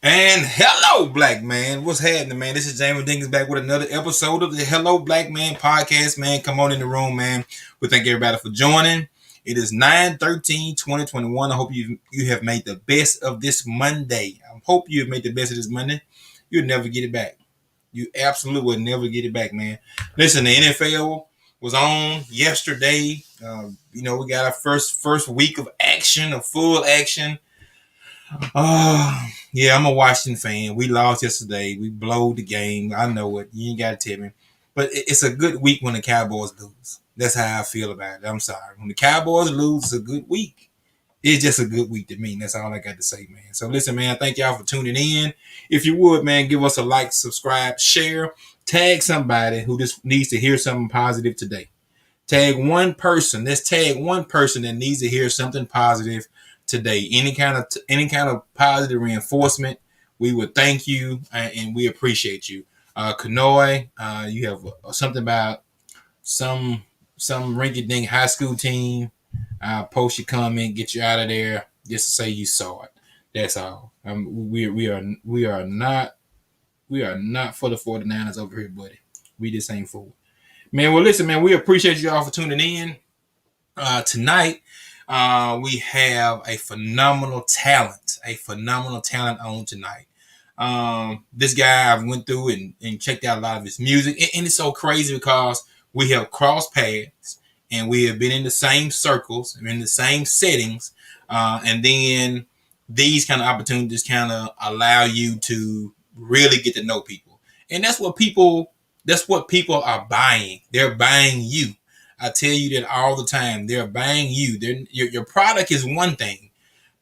And hello, black man. What's happening, man? This is James Dinkins back with another episode of the Hello Black Man podcast, man. Come on in the room, man. We thank everybody for joining. It is 9/13/2021. I hope you have made the best of this Monday. I hope you have made the best of this Monday. You'll never get it back. You absolutely will never get it back, man. Listen, the NFL was on yesterday. We got our first week of action, of full action. Yeah, I'm a Washington fan. We lost yesterday. We blowed the game. I know it. You ain't got to tell me. But it's a good week when the Cowboys lose. That's how I feel about it. I'm sorry. When the Cowboys lose, it's a good week. It's just a good week to me. That's all I got to say, man. So listen, man, thank y'all for tuning in. If you would, man, give us a like, subscribe, share, tag somebody who just needs to hear something positive today. Tag one person. Let's tag one person that needs to hear something positive today. Any kind of positive reinforcement, we would thank you and we appreciate you. Kanoi, you have something about some rinky-dink high school team. Post your comment, get you out of there, just to say you saw it. That's all. We are not for the 49ers over here, buddy. We just ain't for it. Man, well, listen, man, we appreciate you all for tuning in. Tonight, we have a phenomenal talent on tonight. This guy I went through and checked out a lot of his music, and it's so crazy because we have crossed paths and we have been in the same circles and in the same settings, and then these kind of opportunities kind of allow you to really get to know people, and that's what people are buying. They're buying you. I tell you that all the time. They're buying you. Your product is one thing,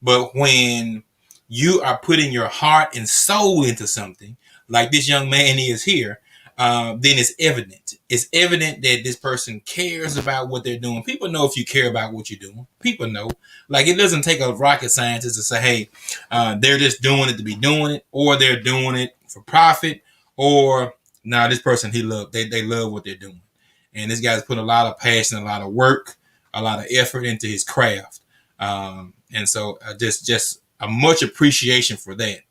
but when you are putting your heart and soul into something, like this young man is here, then it's evident. It's evident that this person cares about what they're doing. People know if you care about what you're doing. People know. Like, it doesn't take a rocket scientist to say, hey, they're just doing it to be doing it, or they're doing it for profit, or this person they love what they're doing. And this guy's put a lot of passion, a lot of work, a lot of effort into his craft. And so just a much appreciation for that.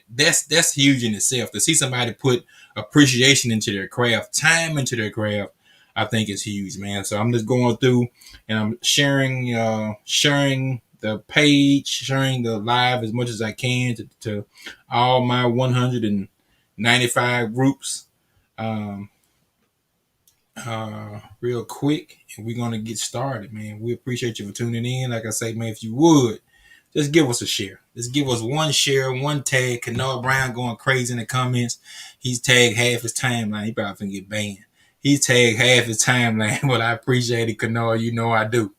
That's huge in itself. To see somebody put appreciation into their craft, time into their craft, I think is huge, man. So I'm just going through and I'm sharing the page, sharing the live as much as I can to all my 195 groups. Real quick, and we're gonna get started, man. We appreciate you for tuning in. Like I say, man, if you would just give us a share. Just give us one share, one tag. Kanoa Brown going crazy in the comments. He's tagged half his timeline. He probably finna get banned. He's tagged half his timeline, but I appreciate it, Kanoa. You know I do.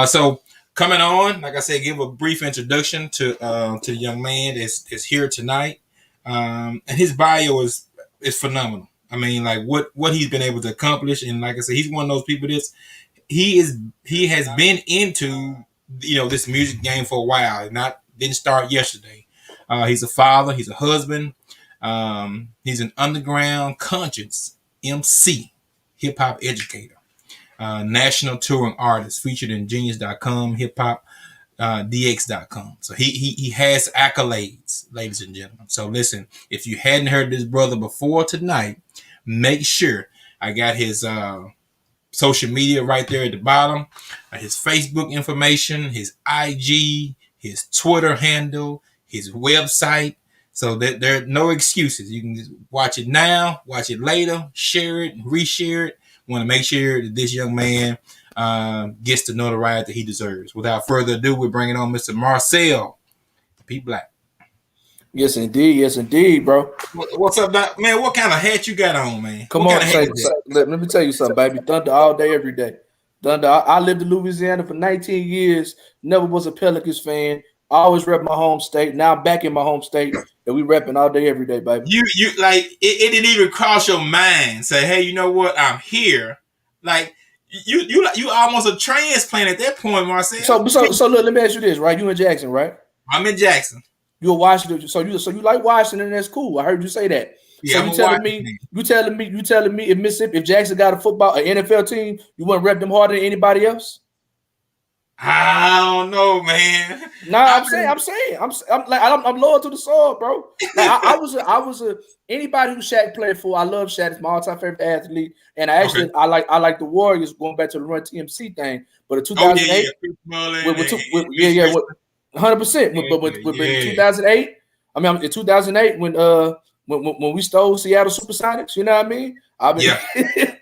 So coming on, like I said, give a brief introduction to the young man that's here tonight. And his bio is phenomenal. I mean, like what he's been able to accomplish, and like I said, he's one of those people that's he has been into this music game for a while. Didn't start yesterday. He's a father. He's a husband. He's an underground conscious MC, hip hop educator, national touring artist, featured in Genius.com, hip hop DX.com. So he has accolades, ladies and gentlemen. So listen, if you hadn't heard this brother before tonight, make sure I got his social media right there at the bottom, his Facebook information, his IG, his Twitter handle, his website. So that there are no excuses. You can just watch it now, watch it later, share it, reshare it. Want to make sure that this young man gets the notoriety that he deserves. Without further ado, we're bringing on Mr. Marcel P. Black. Yes, indeed, bro. What's up, Doc? Man? What kind of hat you got on, man? Come What on, kind of hat say, is that? let me tell you something, baby. Thunder all day, every day. Thunder. I lived in Louisiana for 19 years. Never was a Pelicans fan. Always rep my home state. Now I'm back in my home state, and we repping all day, every day, baby. You like it didn't even cross your mind. Say, hey, you know what? I'm here. Like you almost a transplant at that point, Marcel. So look. Let me ask you this, right? You in Jackson, right? I'm in Jackson. You a Washington, so you like Washington, and that's cool. I heard you say that. Yeah, So I'm you a telling Washington. me if Mississippi, if Jackson got a NFL team, you wouldn't rep them harder than anybody else? I don't know, man. No, I I'm loyal to the soil, bro. Like I was a anybody who Shaq played for. I love Shaq. It's my all time favorite athlete, and okay. I like the Warriors going back to the Run TMC thing. But in Oh yeah, yeah. 2008, Chris Mullin with, and, with, two, and with yeah, Mitch yeah, Richmond. with 100%. But in Yeah, 2008, I mean, in 2008 when we stole Seattle Supersonics, you know what I mean? I mean, yeah.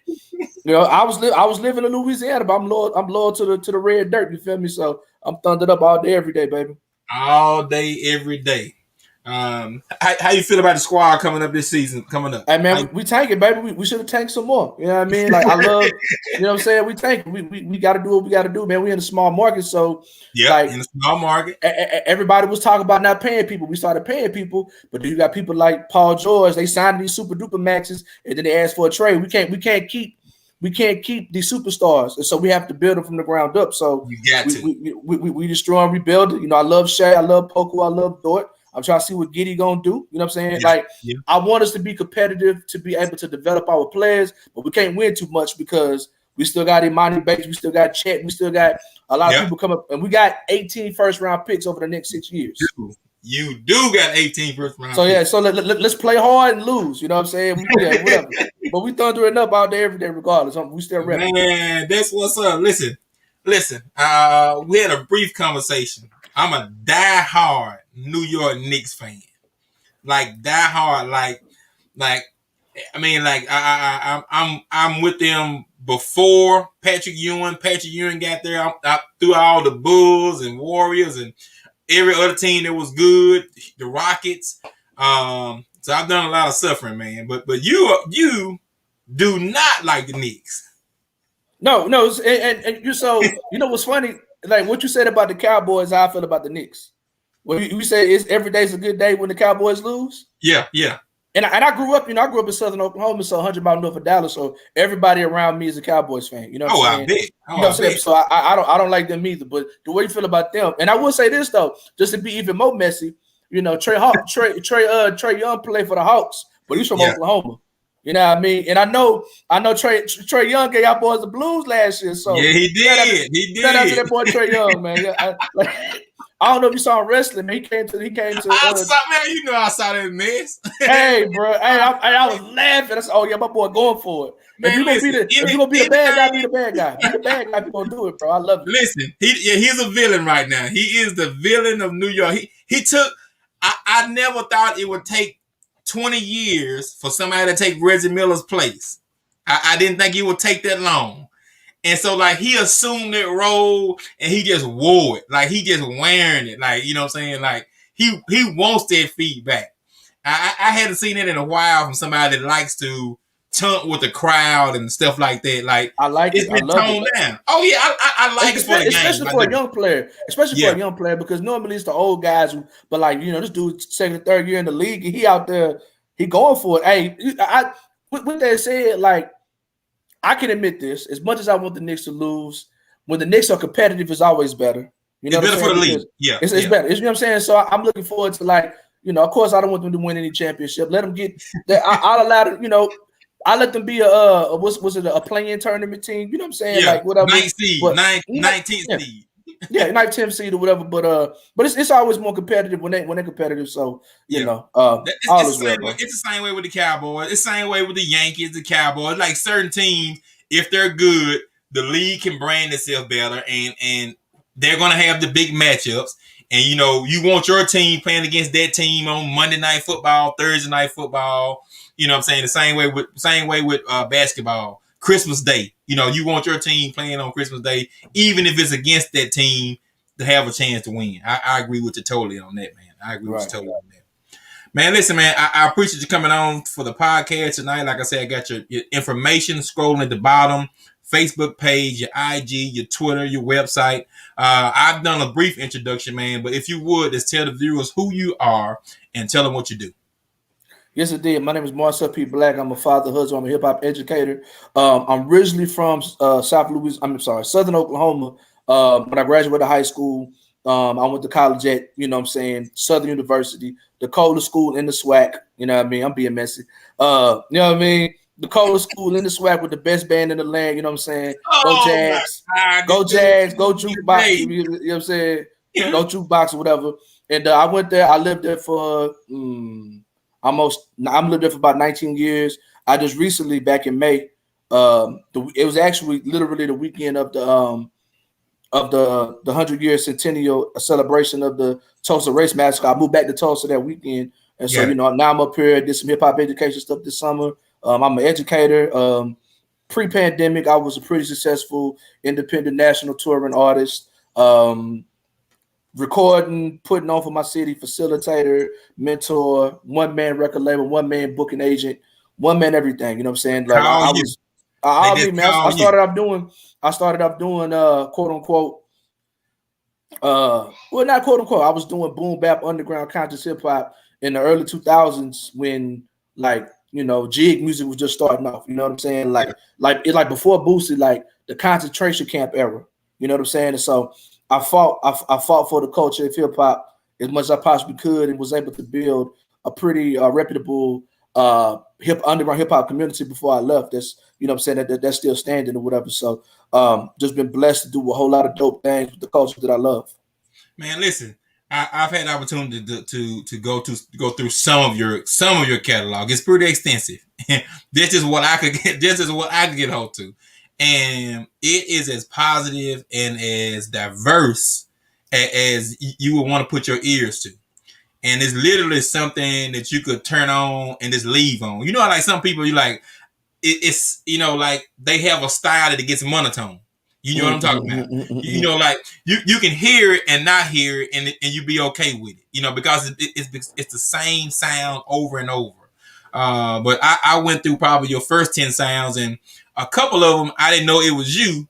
you know, I was living in Louisiana, but I'm loyal to the red dirt. You feel me? So I'm thundered up all day, every day, baby. All day, every day. How you feel about the squad coming up this season? Coming up. Hey man, we tank it, baby. We should have tanked some more. You know what I mean? Like I love, you know what I'm saying? We tank. We got to do what we got to do, man. We in a small market, so Yep, like in the small market. everybody was talking about not paying people. We started paying people, but then you got people like Paul George. They signed these super duper maxes, and then they asked for a trade. We can't keep these superstars, and so we have to build them from the ground up. So You got to. we destroy and rebuild it. You know, I love Shea, I love Poku, I love Dort. I'm trying to see what Giddy gonna do. You know what I'm saying? Yeah, Like yeah, I want us to be competitive, to be able to develop our players, but we can't win too much because we still got Imani Bates, we still got Chet, we still got a lot of yeah. people come up, and we got 18 first round picks over the next 6 years. You do got 18 first round So yeah, picks. so let's play hard and lose. You know what I'm saying? Yeah, whatever. But we thundering up all day, every day, regardless. We still repping. Man, that's what's up. Listen. We had a brief conversation. I'm a die-hard New York Knicks fan. Like die-hard. Like. I mean, like I'm with them before Patrick Ewing. Patrick Ewing got there. I threw all the Bulls and Warriors and every other team that was good. The Rockets. So I've done a lot of suffering, man. But you do not like the Knicks. No, no, and you so you know what's funny? Like what you said about the Cowboys, how I feel about the Knicks. When you say it's every day's a good day when the Cowboys lose. Yeah, yeah. And I grew up, I grew up in Southern Oklahoma, so 100 miles north of Dallas. So everybody around me is a Cowboys fan. You know what Oh, I'm I saying? bet. You Oh, know I what I'm saying? bet. So I don't like them either. But the way you feel about them, and I will say this though, just to be even more messy, Trey Young played for the Hawks, but he's from Yeah, Oklahoma. You know what I mean? And I know Trey Young gave y'all boys the blues last year. So yeah. He did. He shout out to did. that boy Trey Young, man. Yeah, I don't know if you saw him wrestling. Man. He came to. I saw, man. You know I saw that mess. Hey, bro. Hey, I was laughing. I said, "Oh yeah, my boy going for it." Man, listen. If you're gonna be the bad guy, be Anything. the bad guy. Be the bad guy if you're gonna do it, bro. I love it. Listen, he's a villain right now. He is the villain of New York. He took. I never thought it would take 20 years for somebody to take Reggie Miller's place. I didn't think it would take that long. And so like he assumed that role and he just wore it. Like he just wearing it. Like, you know what I'm saying? Like he wants that feedback. I hadn't seen it in a while from somebody that likes to taunt with the crowd and stuff like that. Like I like it's it. I been love it. toned down. Oh yeah, I like it for the game. Especially for a young player. Especially for Yeah, a young player, because normally it's the old guys who, but like this dude's second, third year in the league, and he out there, he going for it. Hey, with that said, like I can admit this, as much as I want the Knicks to lose, when the Knicks are competitive, it's always better. You know it's what I'm better for saying? the league. Because Yeah, it's yeah, better. You know what I'm saying? So I'm looking forward to like, of course I don't want them to win any championship. Let them get that. I'll allow them, I let them be a was it a playing tournament team? You know what I'm saying? yeah. Like whatever. Ninth seed, But 19th yeah, seed. yeah, night 10 seed or whatever. But it's always more competitive when they're competitive. So Yeah. all It's is the well, same way. bro. It's the same way with the Cowboys. It's the same way with the Yankees, the Cowboys. Like certain teams, if they're good, the league can brand itself better, and they're gonna have the big matchups. And you want your team playing against that team on Monday Night Football, Thursday Night Football. You know what I'm saying? The same way with basketball. Christmas Day. You want your team playing on Christmas Day, even if it's against that team, to have a chance to win. I agree with you totally on that, man. I agree with you Right. totally on that. Man, listen, man, I appreciate you coming on for the podcast tonight. Like I said, I got your information scrolling at the bottom. Facebook page, your IG, your Twitter, your website. I've done a brief introduction, man, but if you would, just tell the viewers who you are and tell them what you do. Yes, it did. My name is Marcel P. Black. I'm a father, husband. I'm a hip hop educator. I'm originally from South Louis. I'm sorry, Southern Oklahoma. When I graduated high school, I went to college at Southern University, the coldest school in the SWAC. You know what I mean? I'm being messy. You know what I mean? the coldest school in the swag with the best band in the land. You know what I'm saying? Go Oh my Jags, God, this go dude Jags, go killed me jukebox. today. You know what I'm saying? Go jukebox or whatever. And I went there. I lived there for almost. I'm lived there for about 19 years. I just recently back in May. It was actually literally the weekend of the 100-year centennial celebration of the Tulsa Race Massacre. I moved back to Tulsa that weekend, and so Got it. now I'm up here. Did some hip hop education stuff this summer. I'm an educator. Pre-pandemic, I was a pretty successful independent national touring artist. Recording, putting on for my city, facilitator, mentor, one man record label, one man booking agent, one man everything. You know what I'm saying? Like Call I you. was, They I'll just be man. call you. I started off doing quote unquote well, not quote unquote. I was doing boom bap underground conscious hip hop in the early 2000s when like jig music was just starting off. You know what I'm saying? Yeah. Like before Boosie, like the concentration camp era. You know what I'm saying? And so I fought for the culture of hip hop as much as I possibly could and was able to build a pretty reputable hip underground hip hop community before I left. That's you know what I'm saying that's still standing or whatever. So just been blessed to do a whole lot of dope things with the culture that I love. Man, listen, I've had the opportunity to go through some of your catalog. It's pretty extensive. This is what I could get. This is what I could get hold to, and it is as positive and as diverse as you would want to put your ears to. And it's literally something that you could turn on and just leave on. You know, like some people, you like it's like they have a style that it gets monotone. You know what I'm talking about? Like you can hear it and not hear it, and you be okay with it. Because it's the same sound over and over. But I went through probably your first 10 sounds, and a couple of them I didn't know it was you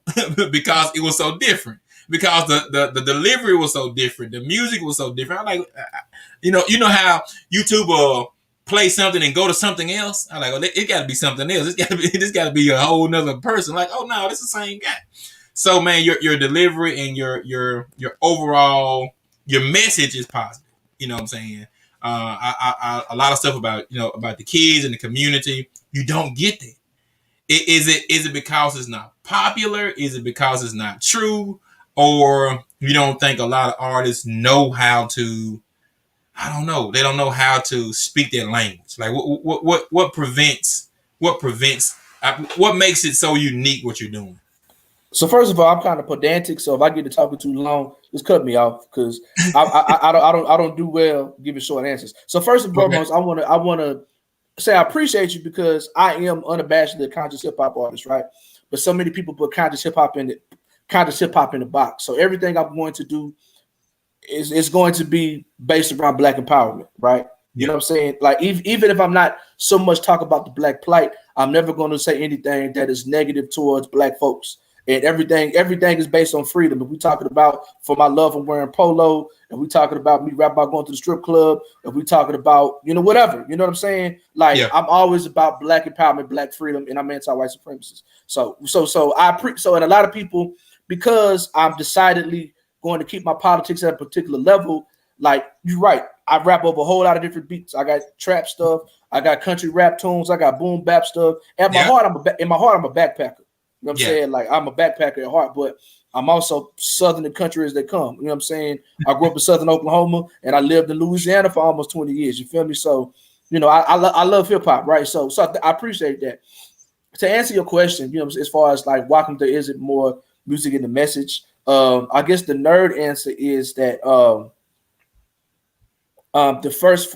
because it was so different. Because the delivery was so different, the music was so different. I'm like, how YouTube will play something and go to something else. I'm like, oh, it got to be something else. This got to be a whole nother person. Like, oh no, this is the same guy. So man, your delivery and your overall your message is positive. You know what I'm saying? A lot of stuff about the kids and the community. You don't get that. Is it because it's not popular? Is it because it's not true? Or you don't think a lot of artists know how to? I don't know. They don't know how to speak their language. Like what makes it so unique? What you're doing? So first of all, I'm kind of pedantic. So if I get to talking too long, just cut me off because I don't do well giving short answers. So first and Okay. foremost, I wanna say I appreciate you because I am unabashedly a conscious hip hop artist, right? But so many people put conscious hip hop in the box. So everything I'm going to do is going to be based around Black empowerment, right? You Yeah. know what I'm saying? Like even if I'm not so much talk about the Black plight, I'm never going to say anything that is negative towards Black folks. And everything is based on freedom. If we talking about for my love of wearing polo, and we talking about me rap about going to the strip club, if we talking about whatever, you know what I'm saying? Like Yeah. I'm always about Black empowerment, Black freedom, and I'm anti-white supremacist. So and a lot of people, because I'm decidedly going to keep my politics at a particular level. Like you're right, I rap over a whole lot of different beats. I got trap stuff, I got country rap tunes, I got boom bap stuff. Yeah. In my heart, I'm a backpacker. You know what I'm Yeah. saying? Like I'm a backpacker at heart, but I'm also Southern and country as they come. You know what I'm saying? I grew up in Southern Oklahoma and I lived in Louisiana for almost 20 years. You feel me? So, I love hip hop, right? So I appreciate that. To answer your question, as far as like walking there, is it more music in the message? I guess the nerd answer is that the first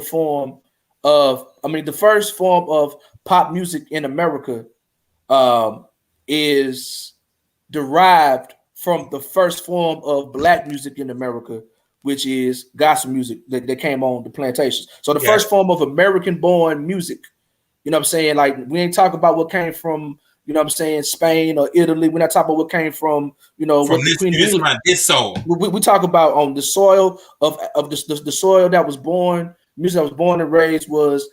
form of pop music in America um, is derived from the first form of Black music in America, which is gospel music that came on the plantations. So the Yeah. first form of American-born music. You know what I'm saying? Like we ain't talking about what came from, what I'm saying, Spain or Italy. We're not talking about what came from, From what the this, Queen of you just England. find this soul. We talk about on the soil of the soil that was born, music that was born and raised was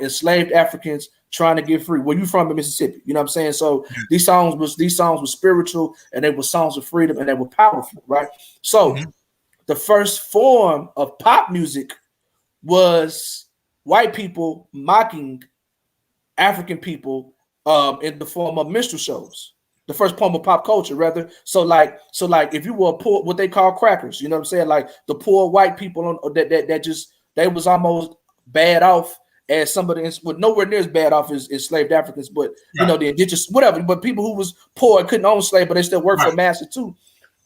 enslaved Africans trying to get free. Where you from in Mississippi? You know what I'm saying? So these songs were spiritual and they were songs of freedom and they were powerful, right? So Mm-hmm. the first form of pop music was white people mocking African people in the form of minstrel shows. The first form of pop culture, rather. So like if you were poor, what they call crackers, you know what I'm saying? Like the poor white people on that just they was almost bad off as somebody with nowhere near as bad off as enslaved Africans, but you know, the indigenous whatever, but people who was poor and couldn't own slaves, but they still worked for master too.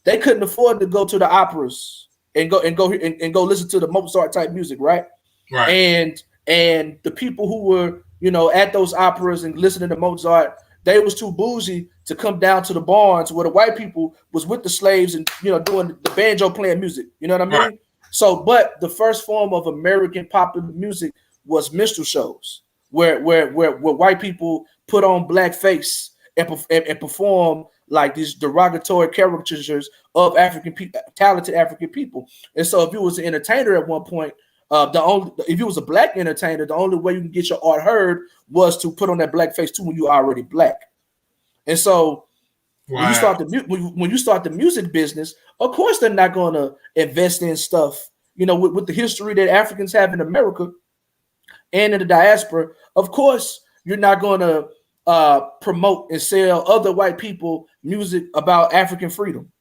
They couldn't afford to go to the operas and go listen to the Mozart type music, right? And the people who were, you know, at those operas and listening to Mozart, they was too bougie to come down to the barns where the white people was with the slaves and, you know, doing the banjo playing music. You know what I mean? So, but the first form of American popular music was minstrel shows, where white people put on blackface and perform like these derogatory caricatures of African people, talented African people. And so, if you was an entertainer at one point, if you was a black entertainer, the only way you can get your art heard was to put on that black face too when you are already black. And so when you start the music business, of course they're not going to invest in stuff, you know, with the history that Africans have in America and in the diaspora. Of course, you're not going to promote and sell other white people music about African freedom.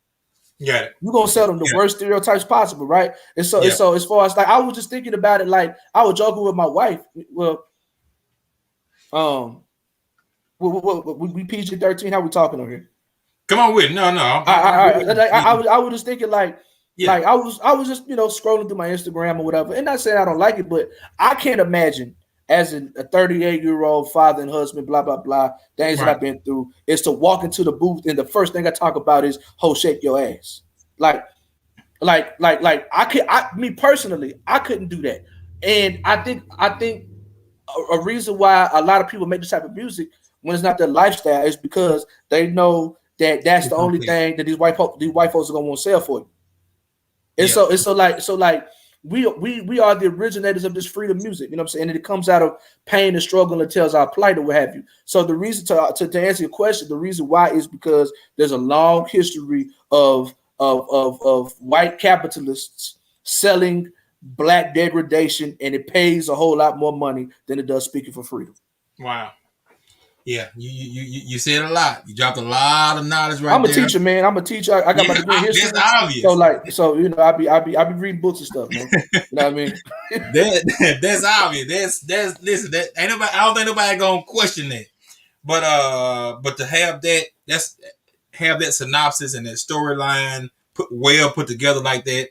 Yeah, you're gonna sell them the worst stereotypes possible, right? And so, so as far as like, I was just thinking about it, like I was joking with my wife. Well, we PG-13. How we talking over here? Come on with it. No. I was just thinking like I was just, you know, scrolling through my Instagram or whatever, and not saying I don't like it, but I can't imagine as a 38-year-old father and husband, blah, blah, blah, things that I've been through, is to walk into the booth and the first thing I talk about is, ho, shake your ass. Like me personally, I couldn't do that. And I think a reason why a lot of people make this type of music when it's not their lifestyle is because they know that that's the only thing that these white folks are gonna want to sell for you. And so like we are the originators of this freedom music, you know what I'm saying? And it comes out of pain and struggle and tells our plight or what have you. So the reason to answer your question, the reason why is because there's a long history of white capitalists selling black degradation, and it pays a whole lot more money than it does speaking for freedom. Wow. Yeah, you said a lot. You dropped a lot of knowledge right I'm a there. teacher, man. I'm a teacher. I got my degree in history. That's obvious. So you know, I be reading books and stuff, man. You know what I mean? That's obvious. That's listen. That ain't nobody. I don't think nobody gonna question that. But to have that synopsis and that storyline put together like that.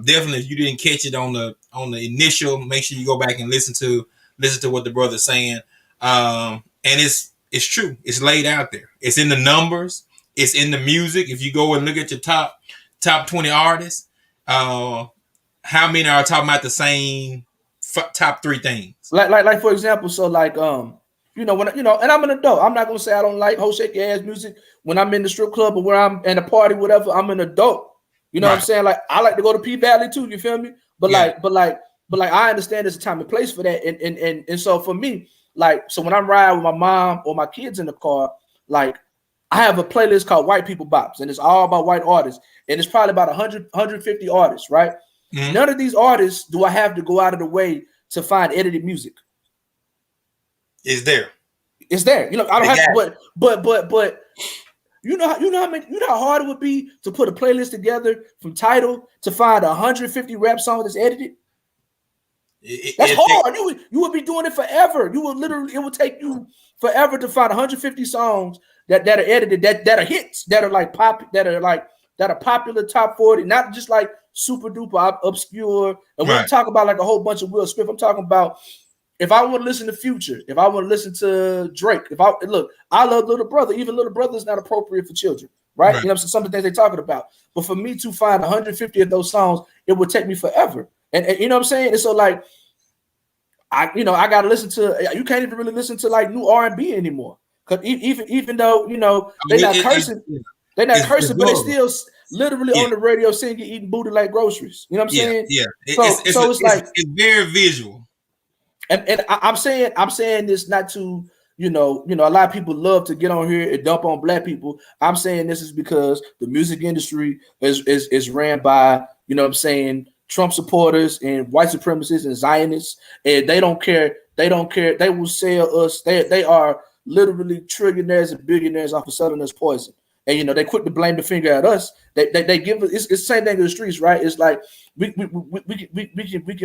Definitely, if you didn't catch it on the initial, make sure you go back and listen to what the brother's saying. And it's true. It's laid out there. It's in the numbers. It's in the music. If you go and look at your top 20 artists, how many are talking about the same top 3 things? Like for example, so like you know, when you know, and I'm an adult. I'm not gonna say I don't like ho shake your ass music when I'm in the strip club or where I'm in a party, whatever. I'm an adult. You know what I'm saying? Like I like to go to P Valley too. You feel me? But I understand there's a time and place for that. And so for me, like, so when I'm riding with my mom or my kids in the car, like I have a playlist called White People Bops, and it's all about white artists, and it's probably about 150 artists, right? Mm-hmm. None of these artists do I have to go out of the way to find edited music. It's there. You know, I don't have to, but you know how hard it would be to put a playlist together from Tidal to find 150 rap songs that's edited. That's hard. You would be doing it forever. It would take you forever to find 150 songs that are edited, that are hits, that are popular top 40, not just like super duper obscure. And when we talk about like a whole bunch of Will Smith, I'm talking about if I want to listen to Future, if I want to listen to Drake, I love Little Brother. Even Little Brother is not appropriate for children, right? You know, some of the things they're talking about. But for me to find 150 of those songs, it would take me forever. And you know what I'm saying? And so like, I got to listen to. You can't even really listen to like new R&B anymore, because even though you know they're not cursing, but they still literally on the radio singing, eating booty like groceries. You know what I'm saying? Yeah. It's very visual. And I'm saying this not to, you know, a lot of people love to get on here and dump on black people. I'm saying this is because the music industry is ran by, you know what I'm saying, Trump supporters and white supremacists and Zionists, and they don't care They don't care. They will sell us. They are literally trillionaires and billionaires off of selling us poison. And they quick to blame the finger at us. They give us it's the same thing in the streets, right? It's like we can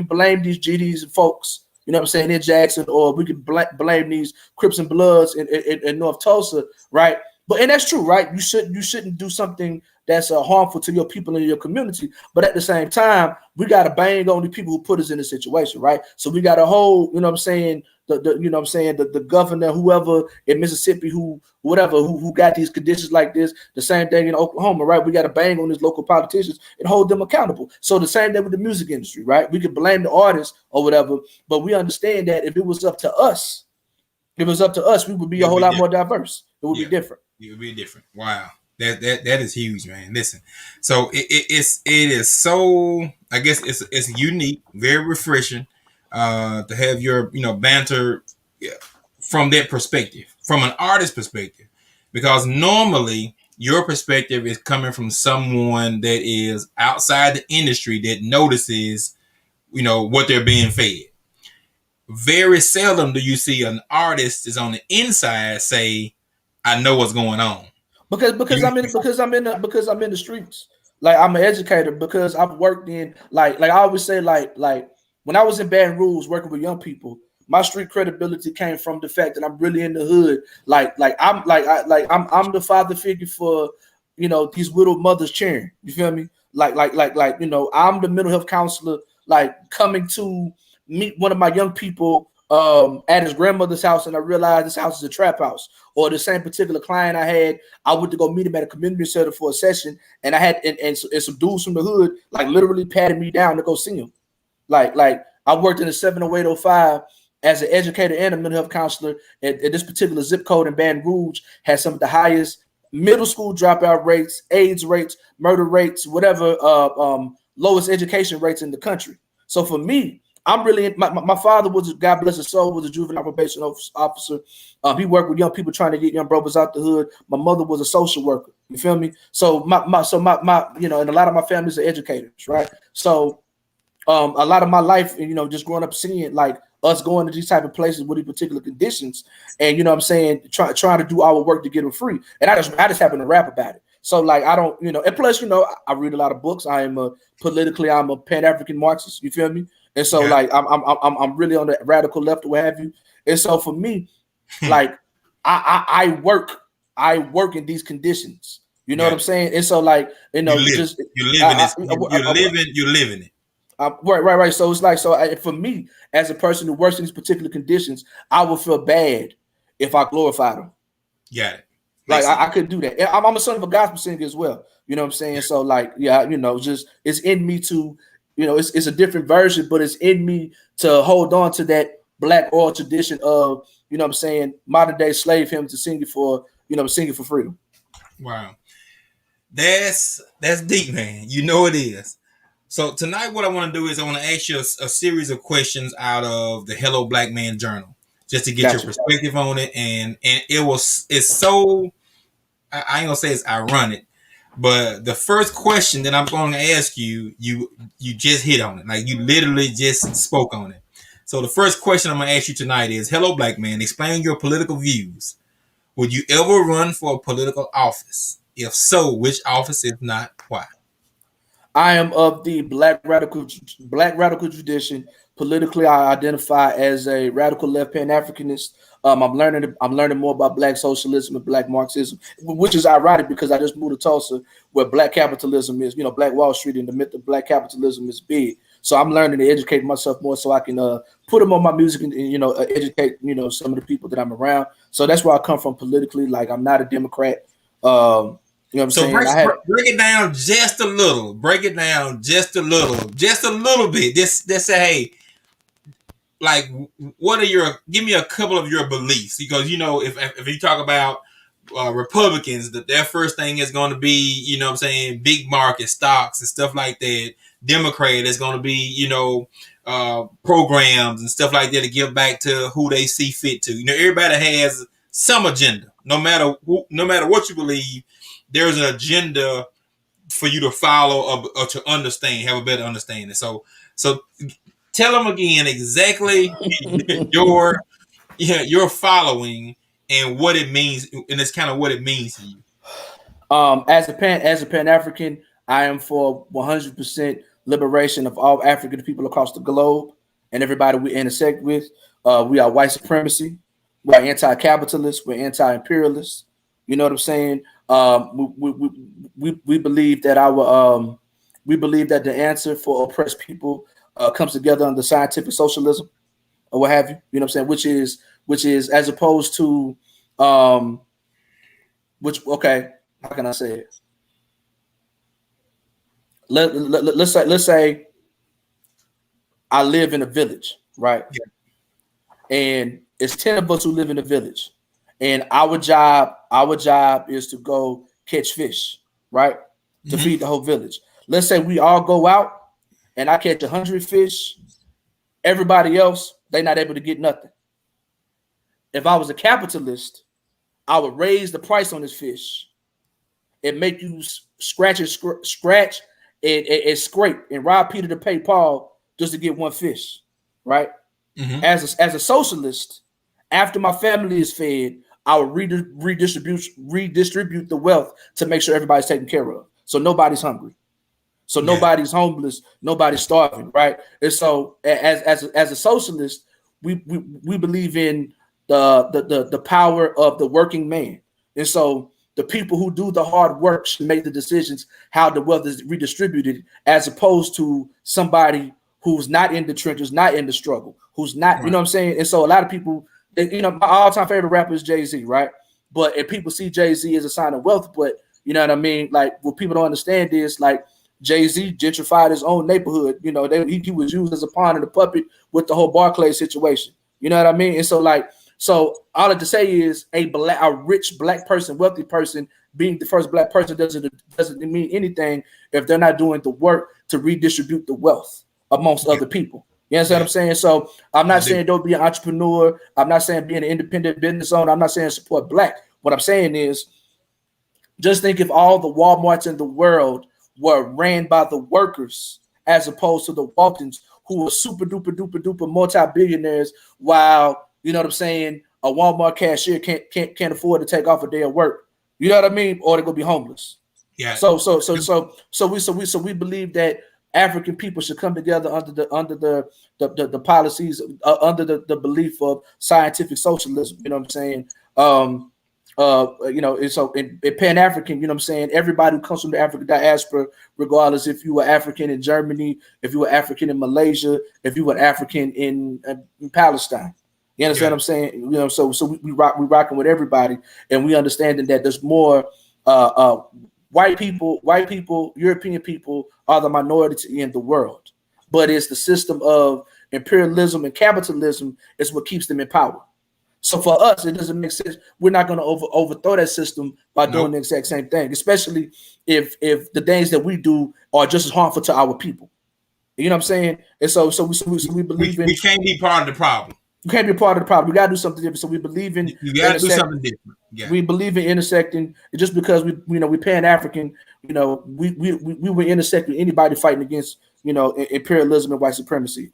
blame these GDs and folks, you know what I'm saying, in Jackson, or we can blame these Crips and Bloods in North Tulsa, right? And that's true, right? You shouldn't do something that's harmful to your people in your community. But at the same time, we got to bang on the people who put us in this situation, right? So we got to hold, you know what I'm saying, the governor, whoever in Mississippi, who got these conditions like this. The same thing in Oklahoma, right? We got to bang on these local politicians and hold them accountable. So the same thing with the music industry, right? We can blame the artists or whatever, but we understand that if it was up to us, we would be a whole lot more diverse. It would be different. It would be different. Wow. That is huge, man. Listen, so it is so, I guess it's unique, very refreshing, to have your banter, from that perspective, from an artist perspective, because normally your perspective is coming from someone that is outside the industry that notices what they're being fed. Very seldom do you see an artist is on the inside say, "I know what's going on." Because I'm in the streets. Like, I'm an educator because I've worked in like I always say, like when I was in Baton Rouge working with young people, my street credibility came from the fact that I'm really in the hood. I'm the father figure for these widowed mothers cheering. You feel me? I'm the mental health counselor, like coming to meet one of my young people at his grandmother's house, and I realized this house is a trap house. Or the same particular client I had, I went to go meet him at a community center for a session, and I had and some dudes from the hood like literally patted me down to go see him. Like I worked in a 70805 as an educator and a mental health counselor at this particular zip code in Baton Rouge, had some of the highest middle school dropout rates, AIDS rates, murder rates, whatever, lowest education rates in the country. So for me, I'm really my father was, God bless his soul, was a juvenile probation officer. He worked with young people trying to get young brothers out the hood. My mother was a social worker. You feel me? So my and a lot of my families are educators, right? So a lot of my life, just growing up seeing like us going to these type of places with these particular conditions, and what I'm saying, trying to do our work to get them free. And I just happen to rap about it. So like I don't, and plus, I read a lot of books. I'm a Pan-African Marxist. You feel me? And so like I'm really on the radical left or what have you. And so for me, like I work in these conditions. You know what I'm saying? And so like you're living it. Right. So it's like, for me, as a person who works in these particular conditions, I would feel bad if I glorified them. Got it. Like I couldn't do that. I'm a son of a gospel singer as well. You know what I'm saying? So like, just it's in me to, it's a different version, but it's in me to hold on to that Black oral tradition of, what I'm saying, modern day slave hymns to sing it for, sing it for freedom. Wow. That's deep, man. It is. So tonight, what I want to do is I want to ask you a series of questions out of the Hello Black Man Journal, just to get your perspective on it. And it's so, I ain't gonna say it's ironic, but the first question that I'm going to ask you just hit on it. Like, you literally just spoke on it. So the first question I'm going to ask you tonight is, hello, Black man, explain your political views. Would you ever run for a political office? If so, which office? If not, why? I am of the black radical tradition. Politically, I identify as a radical left Pan-Africanist. I'm learning more about Black socialism and Black Marxism, which is ironic because I just moved to Tulsa, where Black capitalism is, Black Wall Street, and the myth of Black capitalism is big. So I'm learning to educate myself more so I can put them on my music and educate some of the people that I'm around. So that's where I come from politically. Like, I'm not a Democrat. You know what I'm saying? Break it down just a little. Break it down just a little bit. This say, hey, like, give me a couple of your beliefs, because if you talk about Republicans, that their first thing is going to be what I'm saying, big market stocks and stuff like that. Democrat is going to be programs and stuff like that to give back to who they see fit to. Everybody has some agenda. No matter what you believe, there's an agenda for you to follow or to understand, have a better understanding. So Tell them again exactly your your following and what it means, and it's kind of what it means to you. As a Pan African, I am for 100% liberation of all African people across the globe and everybody we intersect with. We are white supremacy. We are anti-capitalist. We're anti-imperialist. You know what I'm saying? We believe that we believe that the answer for oppressed people comes together under scientific socialism or what have you. You know what I'm saying? Which is as opposed to which okay, how can I say it? Let's say I live in a village, right? Yeah. And it's 10 of us who live in the village. And our job is to go catch fish, right? To Mm-hmm. feed the whole village. Let's say we all go out and I catch 100 fish. Everybody else, they're not able to get nothing. If I was a capitalist, I would raise the price on this fish and make you scratch and scrape and rob Peter to pay Paul just to get one fish, right? Mm-hmm. As a socialist, after my family is fed, I will redistribute the wealth to make sure everybody's taken care of. So nobody's hungry. So nobody's homeless, nobody's starving, right? And so as a socialist, we believe in the power of the working man. And so the people who do the hard work should make the decisions how the wealth is redistributed, as opposed to somebody who's not in the trenches, not in the struggle, who's not, you know what I'm saying? And so a lot of people, you know, my all-time favorite rapper is Jay-Z, right? But if people see Jay-Z as a sign of wealth, but you know what I mean? Like, what people don't understand is, like, Jay-Z gentrified his own neighborhood. You know, he was used as a pawn and a puppet with the whole Barclays situation. You know what I mean? And so, like, so all I have to say is a rich black person, wealthy person, being the first black person doesn't mean anything if they're not doing the work to redistribute the wealth amongst other people. You understand what I'm saying? So I'm not saying don't be an entrepreneur. I'm not saying be an independent business owner. I'm not saying support black. What I'm saying is, just think if all the Walmarts in the world were ran by the workers as opposed to the Waltons, who were super duper duper duper multi-billionaires, while, you know what I'm saying, a Walmart cashier can't afford to take off a day of work. You know what I mean? Or they're gonna be homeless. Yeah. So we believe that African people should come together under the policies, under the belief of scientific socialism. You know what I'm saying? You know, and so in Pan-African, you know what I'm saying, everybody who comes from the African diaspora, regardless if you were African in Germany, if you were African in Malaysia, if you were African in Palestine. You understand what I'm saying? You know, so we rocking with everybody, and we understanding that there's more white people, European people are the minority in the world, but it's the system of imperialism and capitalism is what keeps them in power. So for us, it doesn't make sense. We're not going to overthrow that system by doing the exact same thing, especially if the things that we do are just as harmful to our people. You know what I'm saying? And so we believe we can't be part of the problem. We can't be part of the problem. We gotta do something different. So we believe in you gotta do something different. Yeah. We believe in intersecting. Just because we Pan African, you know, we will intersect with anybody fighting against, you know, imperialism and white supremacy.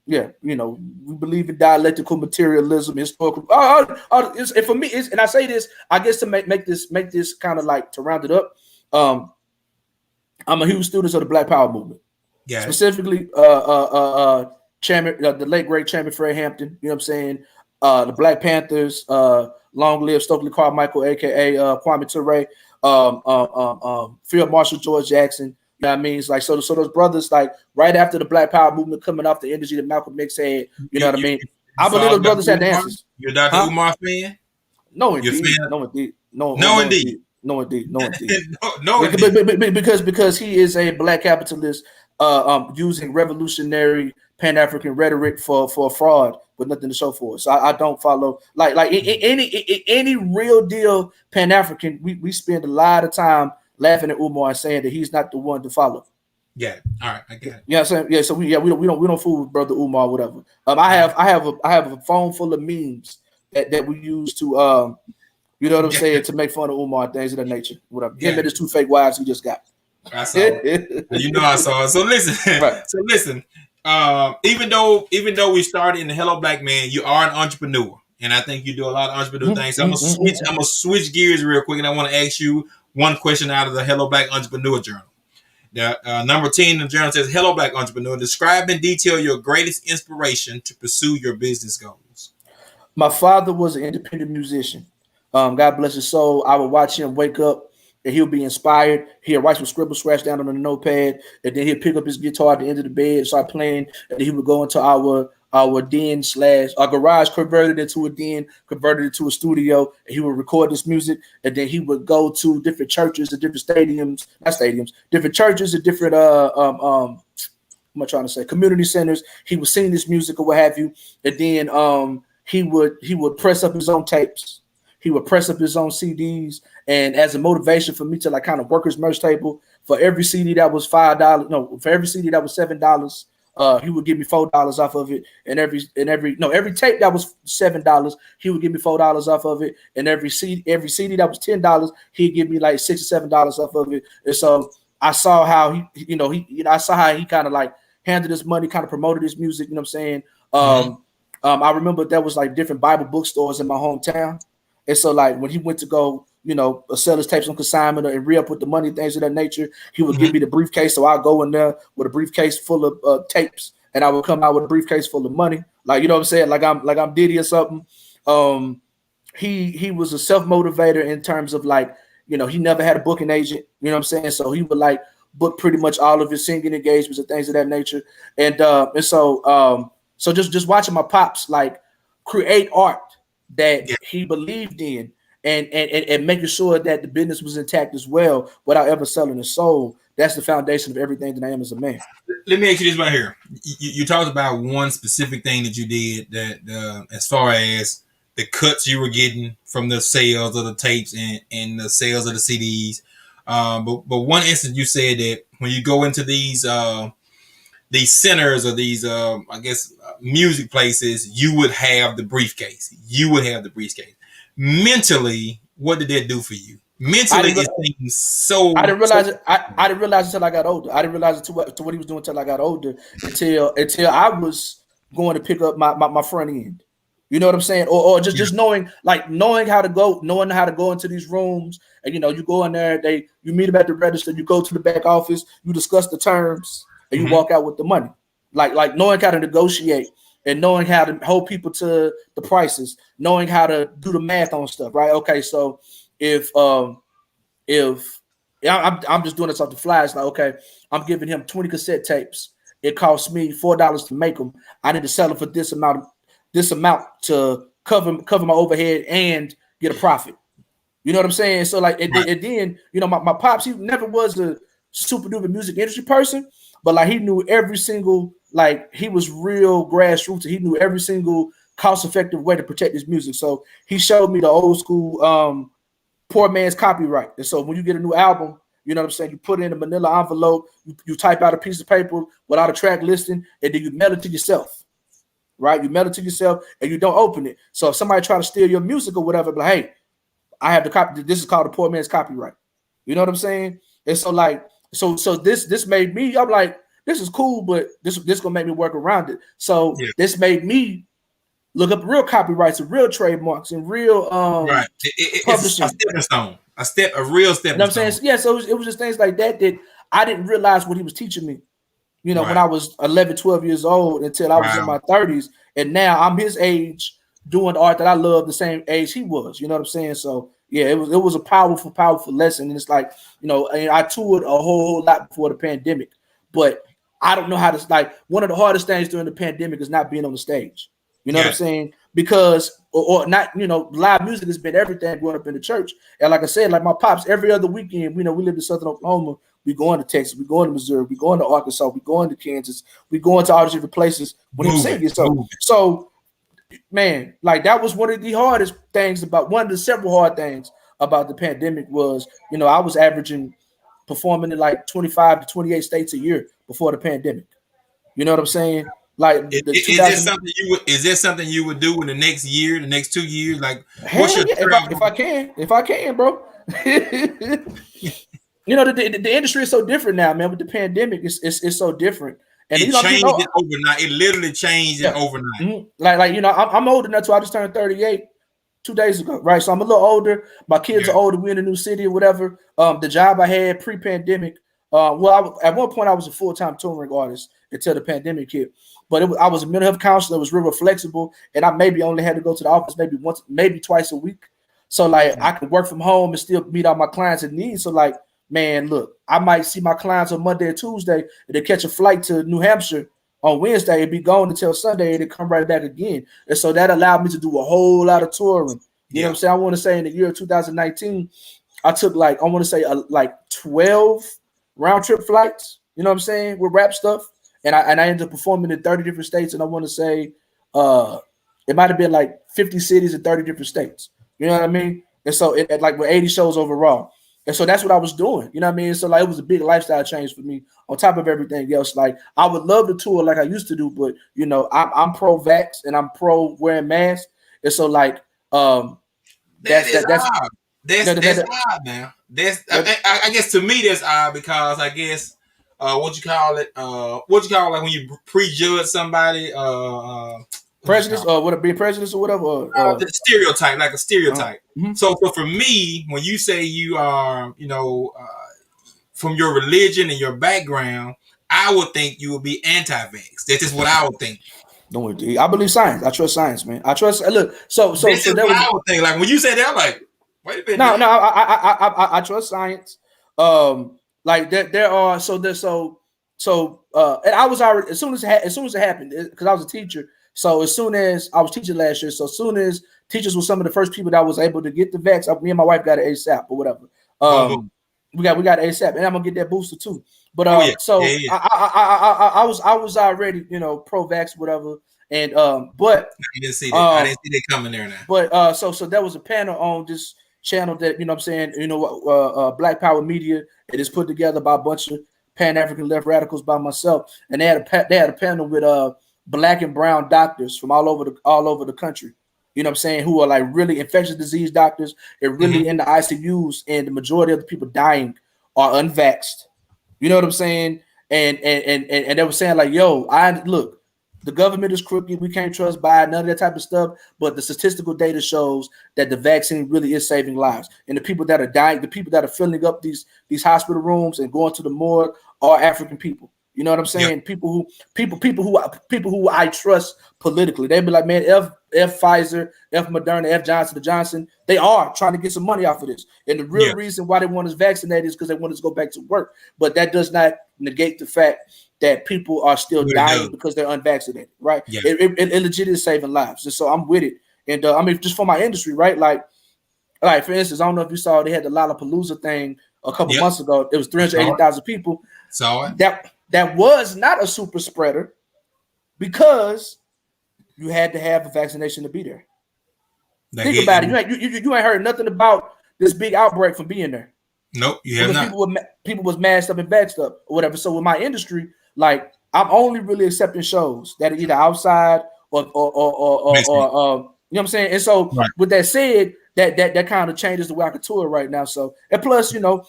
Yeah, you know, we believe in dialectical materialism, historical. And for me, and I say this, I guess to make this kind of like to round it up. I'm a huge student of the Black Power movement. Yeah. Specifically, Chairman, the late great Chairman Fred Hampton. You know what I'm saying? The Black Panthers. Long live Stokely Carmichael, aka Kwame Ture. Field Marshal George Jackson. You know what I mean? It's like so those brothers, like right after the Black Power movement coming off the energy that Malcolm X had, you know what I mean? I believe those brothers had the answers. You're Dr. Umar fan? No, indeed. Because he is a black capitalist using revolutionary Pan-African rhetoric for fraud with nothing to show for it. So I don't follow like any real deal Pan-African. We spend a lot of time laughing at Umar and saying that he's not the one to follow. Yeah, all right, I get it. Yeah, so yeah, so we don't fool with Brother Umar, whatever. I have a phone full of memes that we use to you know what I'm saying, to make fun of Umar, things of that nature. Whatever. Him and his 2 fake wives he just got. I saw it. You know I saw it. So listen, right. Even though we started in the Hello Black Man, you are an entrepreneur, and I think you do a lot of entrepreneur Mm, things. So I'm mm, gonna switch. mm, I'm gonna switch gears real quick, and I want to ask you one question out of the Hello Black Entrepreneur Journal. The number 10 in the journal says, "Hello Black Entrepreneur, describe in detail your greatest inspiration to pursue your business goals." My father was an independent musician. God bless his soul. I would watch him wake up and he'll be inspired. He'll write some scribble scratch down on a notepad, and then he'll pick up his guitar at the end of the bed and start playing. And then he would go into our den slash our garage, converted into a den, converted into a studio, and he would record this music. And then he would go to different churches and different stadiums, not stadiums, different churches and different what am I trying to say? Community centers. He would sing this music or what have you, and then he would press up his own tapes. He would press up his own CDs, and as a motivation for me to like kind of work his merch table, for every CD that was $5, no, for every CD that was $7, he would give me $4 off of it, and every tape that was $7, he would give me $4 off of it, and every CD that was $10, he'd give me like $6 or $7 off of it. And so I saw how I saw how he kind of like handled his money, kind of promoted his music. You know what I'm saying? Mm-hmm. I remember there was like different Bible bookstores in my hometown, and so like when he went to go, sell his tapes on consignment and re up with the money, things of that nature, he would Mm-hmm. give me the briefcase. So I go in there with a briefcase full of tapes, and I would come out with a briefcase full of money, like you know what I'm saying, like I'm Diddy or something. Um, he was a self motivator in terms of like he never had a booking agent. You know what I'm saying? So he would like book pretty much all of his singing engagements and things of that nature. And so just watching my pops like create art that Yeah. he believed in, and making sure that the business was intact as well without ever selling his soul. That's the foundation of everything that I am as a man. Let me ask you this right here. You talked about one specific thing that you did that, as far as the cuts you were getting from the sales of the tapes and the sales of the CDs. But one instance you said that when you go into these centers or these I guess music places, you would have the briefcase. You would have the briefcase. Mentally, what did that do for you? I Mentally, didn't it re- seems I so didn't realize it. I didn't realize it until I got older. I didn't realize it to what he was doing until I got older. Until I was going to pick up my front end. You know what I'm saying? Or just knowing how to go, knowing how to go into these rooms, and you go in there. You meet them at the register. You go to the back office. You discuss the terms, and you Mhm. walk out with the money. Like knowing how to negotiate and knowing how to hold people to the prices, knowing how to do the math on stuff. Right? Okay, so if if yeah, I'm just doing this off the fly. It's like, okay, I'm giving him 20 cassette tapes. It costs me $4 to make them. I need to sell them for this amount to cover my overhead and get a profit. You know what I'm saying? So like, Right. and then my pops, he never was a super duper music industry person, but like he knew every single, like he was real grassroots. And he knew every single cost effective way to protect his music. So he showed me the old school poor man's copyright. And so when you get a new album, you know what I'm saying, you put it in a manila envelope, you type out a piece of paper without a track listing, and then you mail it to yourself. Right? You mail it to yourself and you don't open it. So if somebody try to steal your music or whatever, but hey, I have the copy. This is called the poor man's copyright. You know what I'm saying? And so like, so this made me, I'm like, this is cool, but this gonna make me work around it. So Yeah. this made me look up real copyrights and real trademarks and real Right. It's a publishing. stepping stone. A real You know stepping what I'm saying? stone. So, yeah, so it was just things like that I didn't realize what he was teaching me, when Right. I was 11, 12 years old until I was in Wow. my 30s. And now I'm his age doing the art that I love the same age he was. You know what I'm saying? So yeah, it was a powerful, powerful lesson. And it's like, and I toured a whole lot before the pandemic, but I don't know how to like one of the hardest things during the pandemic is not being on the stage. You know what I'm Yeah. saying? Because or not, live music has been everything growing up in the church. And like I said, like my pops, every other weekend, we live in Southern Oklahoma. We going to Texas, we going to Missouri, we going to Arkansas, we going to Kansas, we going to all these different places when he was Moving. singing. So, Moving. so man, like that was one of the hardest things about one of the several hard things about the pandemic was, I was averaging performing in like 25 to 28 states a year before the pandemic. You know what I'm saying? Like the Is there 2000. something you would? Is there something you would do in the next year, the next 2 years? Like, what's Hell your yeah, travel? if I can, bro. The industry is so different now, man. With the pandemic, it's so different, And It you changed know, it overnight. It literally changed it yeah, overnight. like you know, I'm old enough, so I just turned 38 2 days ago, right? So I'm a little older. My kids Yeah. are older. We're in a new city or whatever. The job I had pre-pandemic, at one point I was a full-time touring artist until the pandemic hit. But I was a mental health counselor. It was real flexible, and I maybe only had to go to the office maybe once, maybe twice a week. So like I could work from home and still meet all my clients' needs. So like, man, look, I might see my clients on Monday or Tuesday, and they catch a flight to New Hampshire on Wednesday and be gone until Sunday and then come right back again. And so that allowed me to do a whole lot of touring. You know what Yeah. I'm saying? I want to say in the year 2019, I took like, I want to say like 12 round trip flights, you know what I'm saying, with rap stuff. And I ended up performing in 30 different states. And I want to say it might have been like 50 cities in 30 different states. You know what I mean? And so it like with 80 shows overall. And so that's what I was doing. You know what I mean? So like it was a big lifestyle change for me on top of everything else. Like I would love to tour like I used to do, but you know, I'm pro vax and I'm pro wearing masks. And so like That is that's odd. That's odd now. That's I guess to me that's odd because I guess what you call it what you call it, like when you prejudge somebody what you prejudice call or would it be prejudice or whatever? the stereotype, like a stereotype. Mhm. So for me, when you say you are, from your religion and your background, I would think you would be anti-vax. That's just what I would think. Don't worry. I believe science. I trust science, man. I trust. Look, This so is there what was I would think. Like when you say that, I'm like, wait a minute, no, man. no. I trust science. Like there are and I was already as soon as it happened because I was a teacher. So as soon as I was teaching last year, so as soon as teachers were some of the first people that was able to get the vax, me and my wife got it ASAP or whatever. Boom, boom. We got ASAP, and I'm gonna get that booster too. But Oh yeah, yeah, so yeah. I was already pro vax whatever, and I didn't see that. I didn't see that coming there now. so there was a panel on this channel that I'm saying Black Power Media. It is put together by a bunch of Pan African left radicals by myself, and they had a panel with black and brown doctors from all over the country. You know what I'm saying? Who are like really infectious disease doctors and really in the ICUs, and the majority of the people dying are unvaxxed. You know what I'm saying? And they were saying like, yo, I look, the government is crooked. We can't trust Biden, none of that type of stuff. But the statistical data shows that the vaccine really is saving lives. And the people that are dying, the people that are filling up these hospital rooms and going to the morgue are African people. You know what I'm Yeah, saying? People who I trust politically. They'd be like, man, F Pfizer, F Moderna, F Johnson. They are trying to get some money off of this. And the real yeah, reason why they want us vaccinated is because they want us to go back to work. But that does not negate the fact that people are still what it dying does. because they're unvaccinated, right? Yeah, It legit is saving lives. And so I'm with it. And I mean, just for my industry, right? Like for instance, I don't know if you saw they had the Lollapalooza thing a couple yep. months ago. It was Saw it. 380,000 people. Saw it. That was not a super spreader because you had to have a vaccination to be there. Like Think about it. You ain't heard nothing about this big outbreak from being there nope, you have because not. people was masked up and vaxxed up or whatever. So with my industry, like I'm only really accepting shows that are either outside Makes sense. you know what I'm saying. And so Right. with that said, that kind of changes the way I can tour right now. So and plus, I'm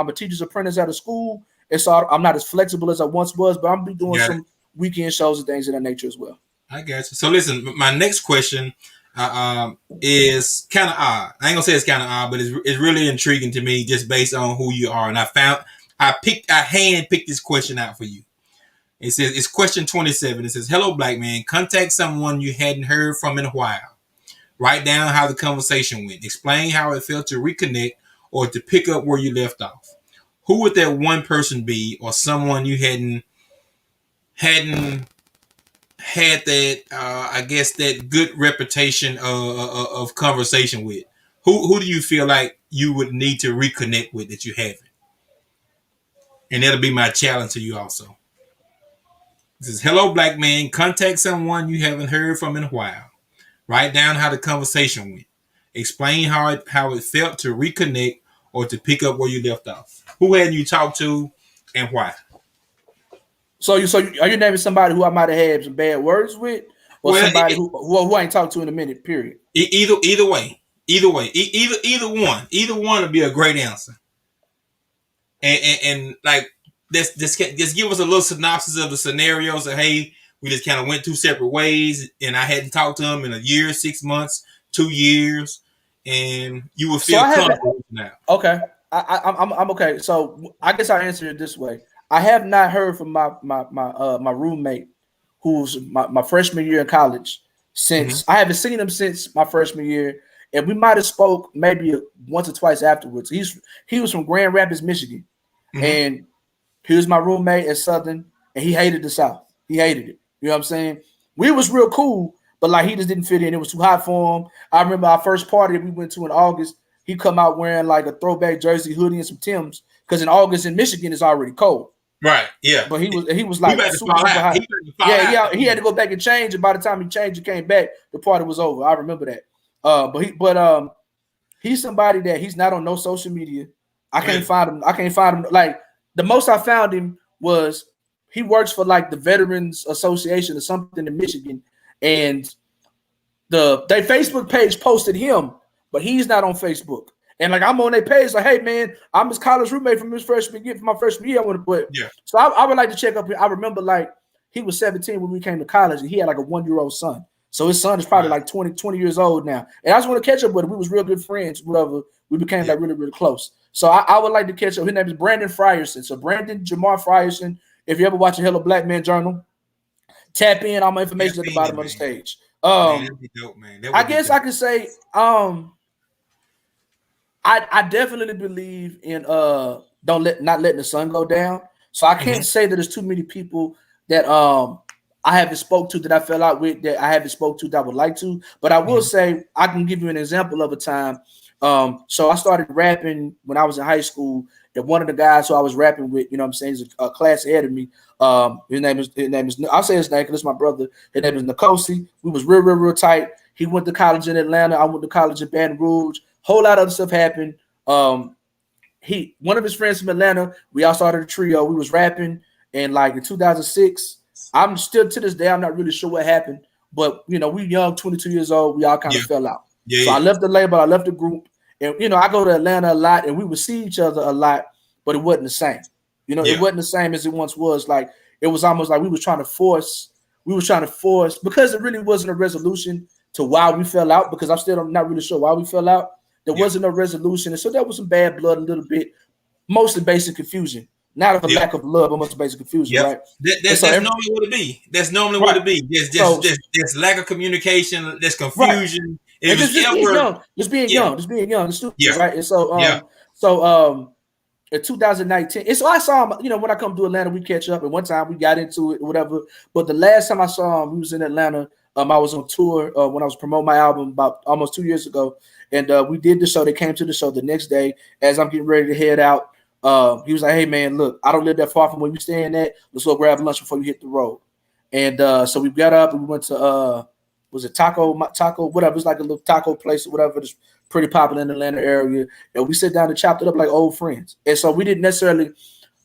a teacher's apprentice at a school, and so I'm not as flexible as I once was, but I'm be doing Got it. some weekend shows and things of that nature as well. I got you. So listen, my next question is kind of odd. I ain't gonna say it's kind of odd, but it's really intriguing to me just based on who you are. And I hand picked this question out for you. It says it's question 27. It says, "Hello, black man. Contact someone you hadn't heard from in a while. Write down how the conversation went. Explain how it felt to reconnect or to pick up where you left off. Who would that one person be, or someone you hadn't had that I guess that good reputation of conversation with? Who do you feel like you would need to reconnect with that you haven't? And that'll be my challenge to you also. It says, "Hello, black man. Contact someone you haven't heard from in a while. Write down how the conversation went. Explain how it felt to reconnect or to pick up where you left off. Who hadn't you talked to, and why?" Are you naming somebody who I might have had some bad words with, or Well, somebody who I ain't talked to in a minute? Period. either one would be a great answer. And like just give us a little synopsis of the scenarios. Of, hey, we just kind of went two separate ways, and I hadn't talked to him in a year, 6 months, 2 years, and you will So feel I haven't. comfortable now. Okay, I'm okay. So I guess I'll answer it this way. I have not heard from my roommate, who's my freshman year in college. Mm-hmm. Since I haven't seen him since my freshman year, and we might have spoke maybe once or twice afterwards. He was from Grand Rapids, Michigan, Mm-hmm. and he was my roommate at Southern, and he hated the South. He hated it. You know what I'm saying? We was real cool, but like he just didn't fit in. It was too hot for him. I remember our first party that we went to in August. He come out wearing like a throwback jersey, hoodie, and some Timbs. Because in August in Michigan it's already cold. Right. Yeah. But he was He like about to super fall super out. He hot. about to fall Yeah, out. yeah. He had to go back and change, and by the time he changed and came back, the party was over. I remember that. But he's somebody that he's not on no social media. I can't Really? find him. I can't find him. Like the most I found him was he works for like the Veterans Association or something in Michigan, and their Facebook page posted him, but he's not on Facebook. And like I'm on their page, like, hey man, I'm his college roommate from his freshman year, from my freshman year. I want to put. Yeah. So I would like to check up here. I remember like he was 17 when we came to college, and he had like a 1-year-old son. So his son is probably Wow. like 20 years old now. And I just want to catch up with him. We was real good friends, whatever. We became Yeah. like really, really close. So I would like to catch up. His name is Brandon Frierson. So Brandon Jamar Frierson, if you ever watch a Hello Black Man Journal, tap in. All my information Tap at the in, bottom of man. the stage. Man, that'd be dope, man. That I would be guess dope. I could say I definitely believe in don't let not letting the sun go down. So I Mm-hmm. can't say that there's too many people that I haven't spoke to that I fell out with that I haven't spoke to that I would like to. But I will Mm-hmm. say I can give you an example of a time. So I started rapping when I was in high school. And one of the guys who I was rapping with, you know what I'm saying, is a class ahead of me. His name is I'll say his name because it's my brother. His name is Nkosi. We was real tight. He went to college in Atlanta. I went to college in Baton Rouge. Whole lot of other stuff happened. One of his friends from Atlanta, we all started a trio. We was rapping, and like in 2006, I'm still to this day, I'm not really sure what happened, but you know, we young, 22 years old, we all kind Yeah. of fell out. Yeah. So I Yeah. left the label, I left the group, and you know, I go to Atlanta a lot, and we would see each other a lot, but it wasn't the same. You know, it Yeah. wasn't the same as it once was. Like it was almost like we was trying to force because it really wasn't a resolution to why we fell out. Because I'm still not really sure why we fell out. There Yeah. wasn't no resolution, and so there was some bad blood a little bit, mostly basic confusion, not of a Yep. lack of love, but mostly basic confusion, Yep. right? And That's so that's every, normally what it be. That's normally what right, it be. There's so there's lack of communication. There's right, confusion. If and it's just being ever, young, yeah, and stupid, yeah, right? And so yeah, in 2019. And so I saw him, you know, when I come to Atlanta, we catch up. And one time we got into it, whatever. But the last time I saw him, we was in Atlanta. I was on tour when I was promoting my album about almost 2 years ago. And we did the show. They came to the show the next day as I'm getting ready to head out. He was like, hey, man, look, I don't live that far from where you staying at. Let's go grab lunch before you hit the road. And so we got up and we went to, was it taco, whatever. It's like a little taco place or whatever. It's pretty popular in the Atlanta area. And we sit down and chopped it up like old friends. And so we didn't necessarily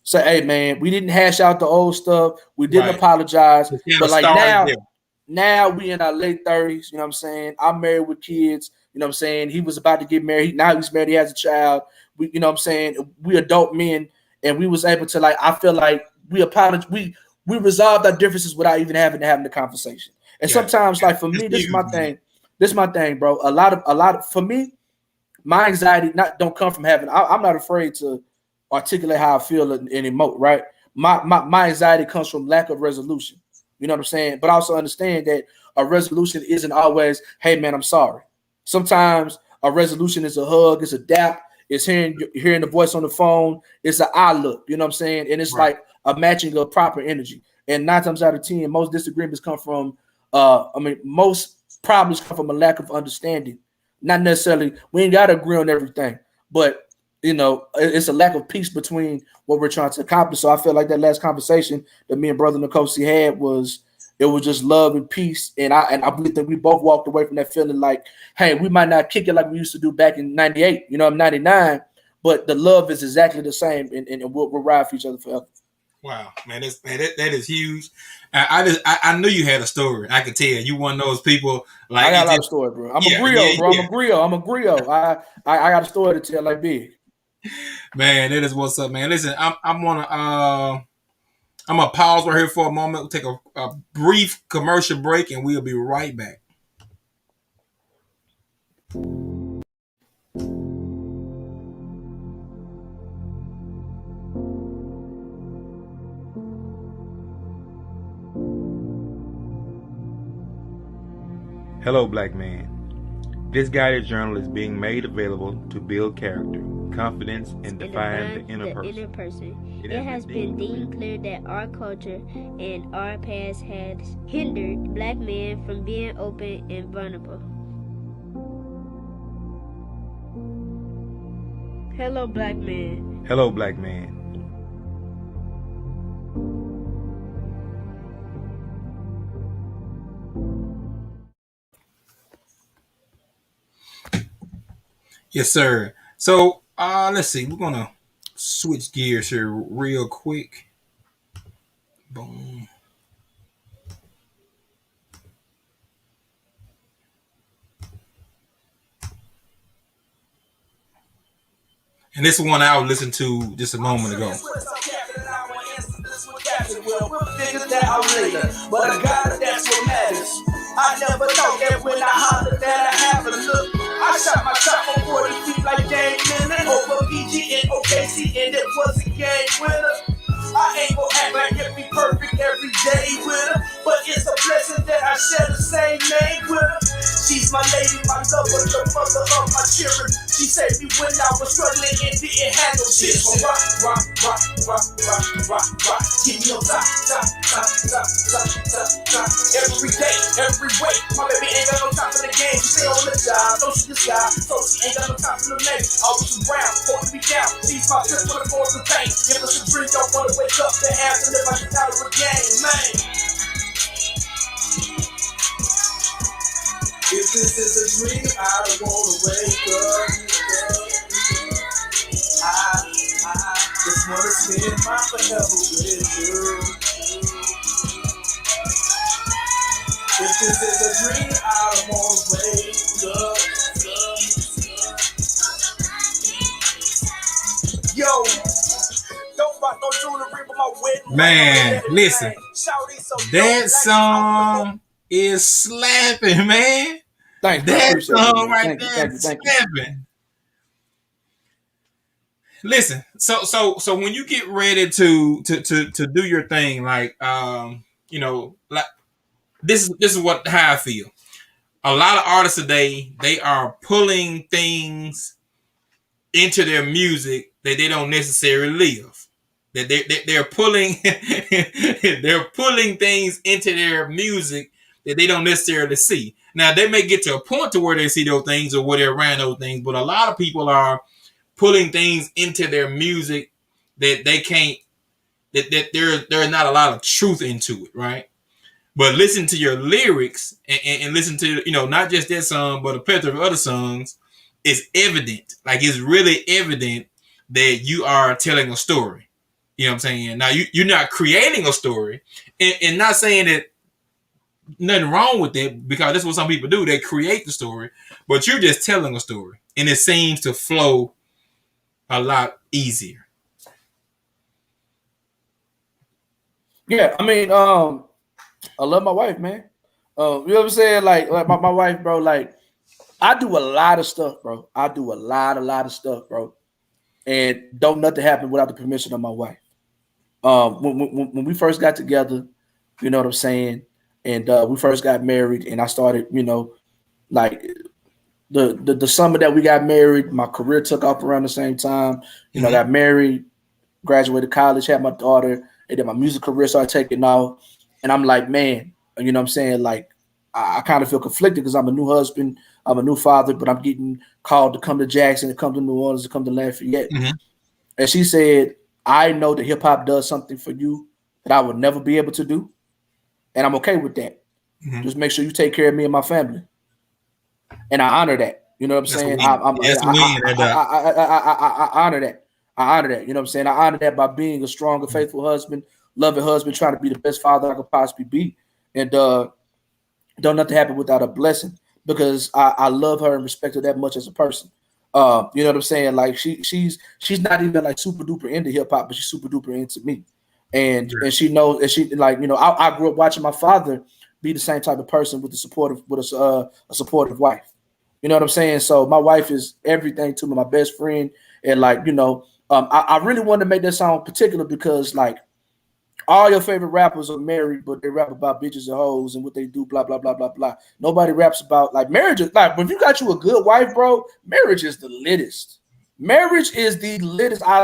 say, hey, man, we didn't hash out the old stuff. We didn't right. apologize. It kind But of like started there. now we in our late 30s, you know what I'm saying? I'm married with kids, you know what I'm saying? He was about to get married. Now he's married, he has a child. We, you know what I'm saying? We adult men, and we was able to, like, I feel like we apologize. We resolved our differences without even having the conversation. And Yeah, sometimes, yeah. like for me, That's huge, man. this is my thing, bro. A lot of for me, my anxiety don't come from having. I'm not afraid to articulate how I feel and emote. Right, my anxiety comes from lack of resolution. You know what I'm saying? But I also understand that a resolution isn't always, hey man, I'm sorry. Sometimes a resolution is a hug, it's a dap, it's hearing the voice on the phone, it's an eye look. You know what I'm saying? And it's Right, like a matching of proper energy. And 9 times out of 10, most disagreements come from. Most problems come from a lack of understanding. Not necessarily we ain't got to agree on everything, but you know it's a lack of peace between what we're trying to accomplish. So I feel like that last conversation that me and brother Nkosi had was just love and peace, and I believe that we both walked away from that feeling like, hey, we might not kick it like we used to do back in '98, you know, 99, but the love is exactly the same, and we'll ride for each other forever. wow, man, that is huge. I knew you had a story. I could tell you one of those people I like got it a lot just of story, bro. I'm a yeah, yeah, griot, bro. yeah. I'm a griot. I got a story to tell like big. Man, that is what's up, man. Listen, I'm gonna pause right here for a moment. We'll take a brief commercial break, and we'll be right back. Hello, black man. This guided journal is being made available to build character, confidence, and define the inner person. It has been deemed clear that our culture and our past has hindered black men from being open and vulnerable. Hello, black man. Hello, black man. Yes, sir. So let's see. We're gonna switch gears here real quick. Boom. And this is one I was listening to just a moment ago. But I got it, that's what matters. I never thought that when I hollered that I have a look. I shot my shot for 40 feet like Game Miller over PG and OKC, and it was a game winner. I ain't gon' act like it be perfect every day with her, but it's a blessing that I share the same name with her. She's my lady, my lover, the mother of my children. She saved me when I was struggling and didn't have no shit. So rock, rock, rock, rock, rock, rock, rock. Keep me on top, top, top, top, top, top, top. Every day, every way. My baby ain't got no time for the game. She stay on the job, so she just got. So she ain't got no time for the man. Always around, holding me down. She's my trip for the force of pain. If it's a dream, don't wanna wake up to have to live like the title of a game, man. If this is a dream, I don't wanna wake up. I just wanna spend my forever with you. If this is a dream, I don't wanna wake up. Yo, don't rock no jewelry with my wedding. Man, listen, that song is slapping, man. Thanks, that song right there is slapping. Listen, so when you get ready to do your thing, like you know, like this is what how I feel. A lot of artists today, they are pulling things into their music that they don't necessarily live. That they're pulling they're pulling things into their music that they don't necessarily see. Now they may get to a point to where they see those things or where they're around those things, but a lot of people are pulling things into their music that they can't that there's not a lot of truth into it, right? But listen to your lyrics and listen to, you know, not just that song, but a plethora of other songs. It's evident, like it's really evident that you are telling a story. You know what I'm saying? Now you're not creating a story, and not saying that nothing wrong with it, because that's what some people do. They create the story, but you're just telling a story, and it seems to flow a lot easier. Yeah, I mean, I love my wife, man. You know what I'm saying? Like my wife, bro. Like, I do a lot of stuff, bro. I do a lot of stuff, bro. And don't nothing happen without the permission of my wife. When we first got together, you know what I'm saying, and we first got married, and I started, you know, like the summer that we got married, my career took off around the same time. You know, I got married, graduated college, had my daughter, and then my music career started taking off. And I'm like, man, you know what I'm saying? Like, I kind of feel conflicted because I'm a new husband, I'm a new father, but I'm getting called to come to Jackson, to come to New Orleans, to come to Lafayette. And she said, I know that hip hop does something for you that I would never be able to do. And I'm okay with that. Just make sure you take care of me and my family. And I honor that. You know what I'm saying? I honor that. I honor that. You know what I'm saying? I honor that by being a strong and faithful husband, loving husband, trying to be the best father I could possibly be. And don't nothing happen without a blessing, because I love her and respect her that much as a person. You know what I'm saying? Like she's not even like super duper into hip hop, but she's super duper into me. And she knows, and she like, you know, I grew up watching my father be the same type of person with a supportive wife. You know what I'm saying? So my wife is everything to me, my best friend, and like, you know, I really wanted to make that song particular because like all your favorite rappers are married, but they rap about bitches and hoes and what they do, blah blah blah blah blah. Nobody raps about like marriage. Is like if you got you a good wife, bro, marriage is the littest. Marriage is the littest. I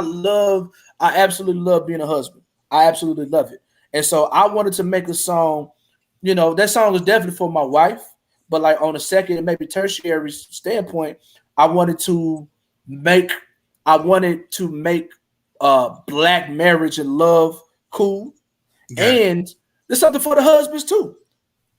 absolutely love being a husband. I absolutely love it. And so I wanted to make a song. You know, that song is definitely for my wife, but like on a second and maybe tertiary standpoint, I wanted to make I wanted to make black marriage and love cool. Got it. And there's something for the husbands too,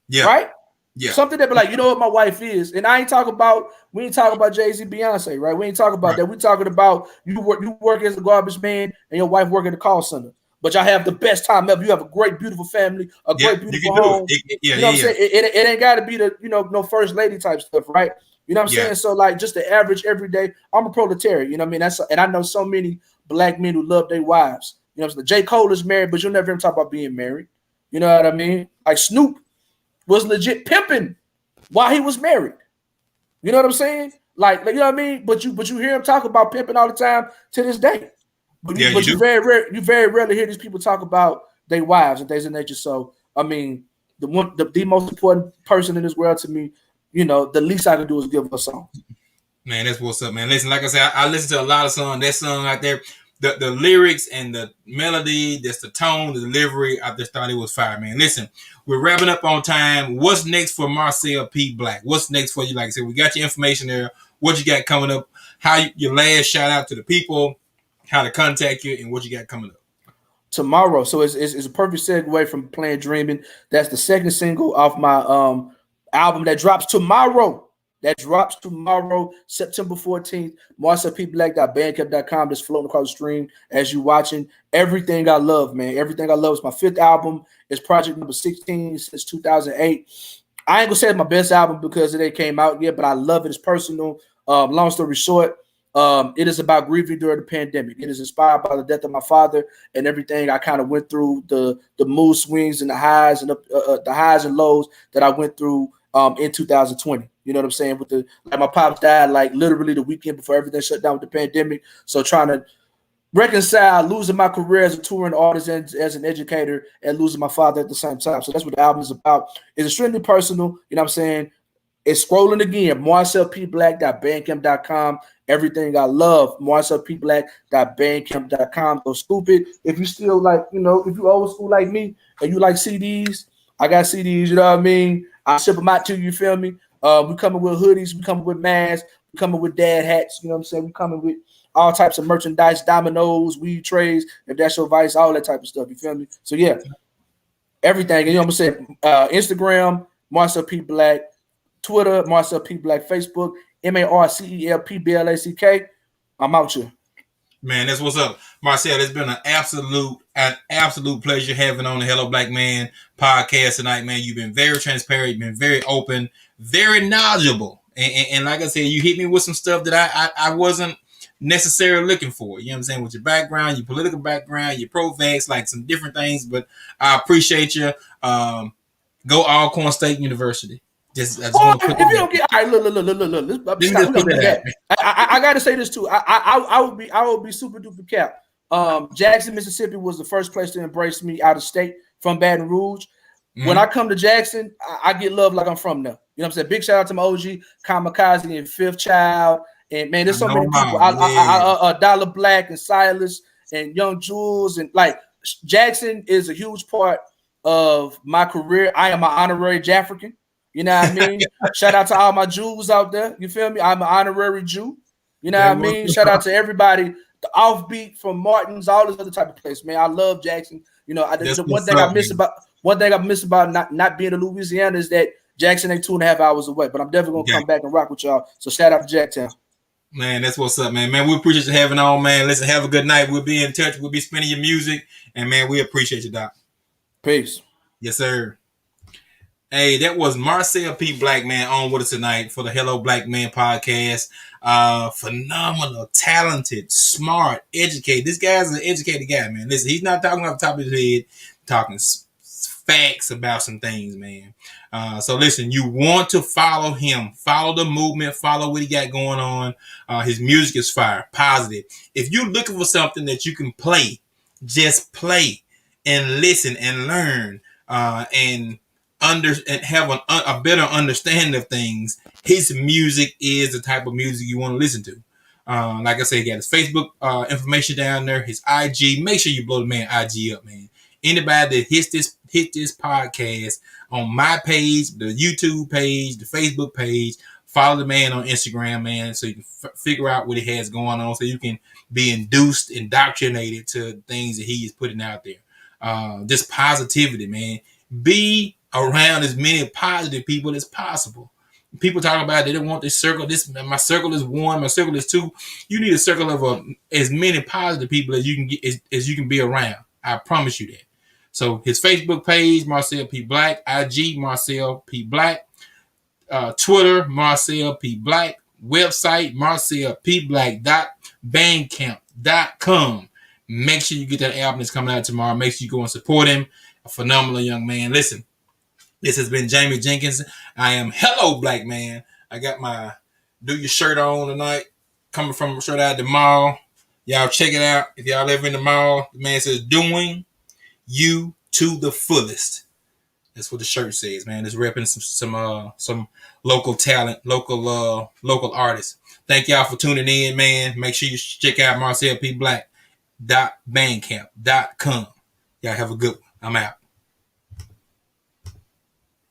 Yeah. right? Yeah. Something that be like, you know what my wife is. And I ain't talking about, we ain't talking about Jay-Z, Beyonce, right? We ain't talking about that. We talking about you work as a garbage man and your wife work at the call center. But y'all have the best time ever. You have a great, beautiful family, a Yeah, great, you beautiful can do home. it. You know what I'm saying? It ain't got to be the, you know, no first lady type stuff, right? You know what I'm Yeah. saying? So like just the average everyday, I'm a proletariat, you know what I mean? And I know so many black men who love their wives. You know what I'm saying? J. Cole is married, but you'll never hear him talk about being married. You know what I mean? Like Snoop was legit pimping while he was married. You know what I'm saying? Like you know what I mean? But you hear him talk about pimping all the time to this day. But Yeah, you do. you very rarely hear these people talk about their wives and things of nature. So I mean, the most important person in this world to me, you know, the least I can do is give her a song. Man, that's what's up, man. Listen, like I said, I listen to a lot of songs. That song out there, the lyrics and the melody, that's the tone, the delivery. I just thought it was fire, man. Listen, we're wrapping up on time. What's next for Marcel P. Black? What's next for you? Like I said, we got your information there. What you got coming up? Your last shout out to the people, how to contact you, and what you got coming up. Tomorrow. So it's a perfect segue from playing Dreaming. That's the second single off my album that drops tomorrow. That drops tomorrow, September 14th. MarcelPBlack.bandcamp.com. Just floating across the stream as you watching. Everything I Love, man. Everything I Love is my fifth album. It's project number 16 since 2008. I ain't gonna say it's my best album because it ain't came out yet, but I love it. It's personal. Long story short, it is about grieving during the pandemic. It is inspired by the death of my father and everything I kind of went through, the mood swings and the highs and the highs and lows that I went through in 2020. You know what I'm saying? With the like, my pops died like literally the weekend before everything shut down with the pandemic. So trying to reconcile losing my career as a touring artist and as an educator and losing my father at the same time. So that's what the album is about. It's extremely personal. You know what I'm saying? It's scrolling again. MarcelPBlack.bandcamp.com. Everything I Love. MarcelPBlack.bandcamp.com. Go scoop it. If you still like, you know, if you old school like me and you like CDs, I got CDs, you know what I mean? I ship them out to you, you feel me? We coming with hoodies, we coming with masks, we coming with dad hats, you know what I'm saying? We coming with all types of merchandise, dominoes, weed trays, if that's your vice, all that type of stuff, you feel me? So yeah, everything. You know what I'm saying? Instagram, Marcel P. Black. Twitter, Marcel P. Black. Facebook, MarcelPBlack. I'm out here. Man, that's what's up, Marcel. It's been an absolute pleasure having on the Hello Black Man podcast tonight, man. You've been very transparent, you've been very open, very knowledgeable, and like I said, you hit me with some stuff that I wasn't necessarily looking for. You know what I'm saying? With your background, your political background, your pro-vax, like some different things. But I appreciate you. Go Alcorn State University. I just want to put If you don't get, all right, look. this Stop. just We put gonna do that that. I gotta say this too. I would be super duper cap. Jackson, Mississippi was the first place to embrace me out of state from Baton Rouge. Mm-hmm. When I come to Jackson, I get love like I'm from there. You know what I'm saying? Big shout out to my OG, Kamikaze and Fifth Child. And man, there's so many people. Dollar Black and Silas and Young Jules. And like Jackson is a huge part of my career. I am an honorary Jafrican. You know what I mean? Shout out to all my Jews out there. You feel me? I'm an honorary Jew. You know what I mean? Shout out to everybody. The Offbeat from Martin's, all this other type of place, man. I love Jackson. You know, the one thing I miss about not being in Louisiana is that Jackson ain't 2.5 hours away. But I'm definitely gonna come back and rock with y'all. So shout out to Jacktown. Man, that's what's up, man. Man, we appreciate you having on, man. Listen, have a good night. We'll be in touch. We'll be spinning your music. And man, we appreciate you, Doc. Peace. Yes, sir. Hey, that was Marcel P. Black Man on with us tonight for the Hello Black Man podcast. Phenomenal, talented, smart, educated. This guy's an educated guy, man. Listen, he's not talking off the top of his head, talking facts about some things, man. So listen, you want to follow him, follow the movement, follow what he got going on. His music is fire, positive. If you're looking for something that you can play, just play and listen and learn, and have a better understanding of things. His music is the type of music you want to listen to. Like I said, he got his Facebook information down there, his IG. Make sure you blow the man IG up, man. Anybody that hit this podcast on my page, the YouTube page, the Facebook page, follow the man on Instagram, man, so you can figure out what he has going on, so you can be indoctrinated to things that he is putting out there. Just positivity, man. Be around as many positive people as possible. People talk about they don't want this circle. My circle is one. My circle is two. You need a circle of as many positive people as you can get as you can be around. I promise you that. So his Facebook page, Marcel P. Black, IG, Marcel P. Black, Twitter, Marcel P. Black, website, marcelpblack.bandcamp.com. Make sure you get that album that's coming out tomorrow. Make sure you go and support him. A phenomenal young man. Listen, this has been Jamie Jenkins. I am Hello Black Man. I got my Do Your shirt on tonight. Coming from straight out the mall. Y'all check it out. If y'all ever in the mall, the man says, doing you to the fullest. That's what the shirt says, man. It's repping some local talent, local artists. Thank y'all for tuning in, man. Make sure you check out marcelpblack.bandcamp.com. Y'all have a good one. I'm out.